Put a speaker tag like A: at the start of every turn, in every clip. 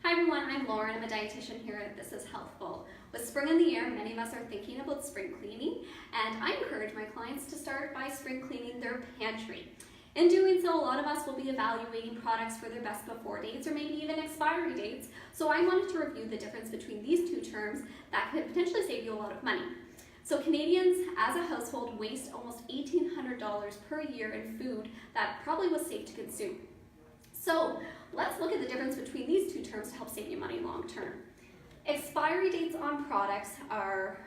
A: Hi everyone, I'm Lauren. I'm a dietitian here at This Is Healthful. With spring in the air, many of us are thinking about spring cleaning, and I encourage my clients to start by spring cleaning their pantry. In doing so, a lot of us will be evaluating products for their best before dates or maybe even expiry dates, so I wanted to review the difference between these two terms that could potentially save you a lot of money. So Canadians as a household waste almost $1,800 per year in food that probably was safe to consume. So let's look at the difference between these two terms to help save you money long term. Expiry dates on products are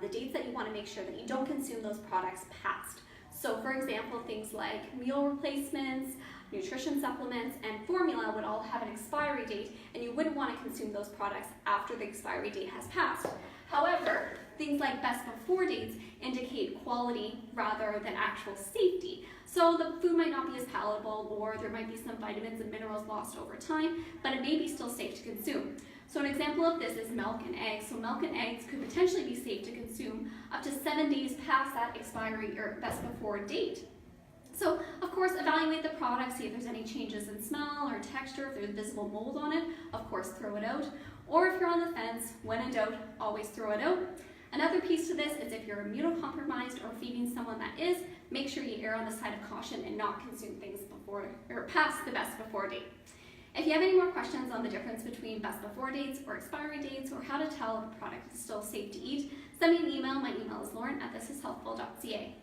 A: the dates that you want to make sure that you don't consume those products past. So for example, things like meal replacements, nutrition supplements, and formula would all have an expiry date, and you wouldn't want to consume those products after the expiry date has passed. However, things like best before dates indicate quality rather than actual safety. So the food might not be as palatable, or there might be some vitamins and minerals lost over time, but it may be still safe to consume. So an example of this is milk and eggs. So milk and eggs could potentially be safe to consume up to 7 days past that expiry or best before date. So of course, evaluate the product, see if there's any changes in smell or texture, if there's visible mold on it, of course throw it out. Or if you're on the fence, when in doubt, always throw it out. Another piece to this is if you're immunocompromised or feeding someone that is, make sure you err on the side of caution and not consume things before or past the best before date. If you have any more questions on the difference between best before dates or expiry dates, or how to tell if a product is still safe to eat, send me an email. My email is lauren@thisishealthful.ca.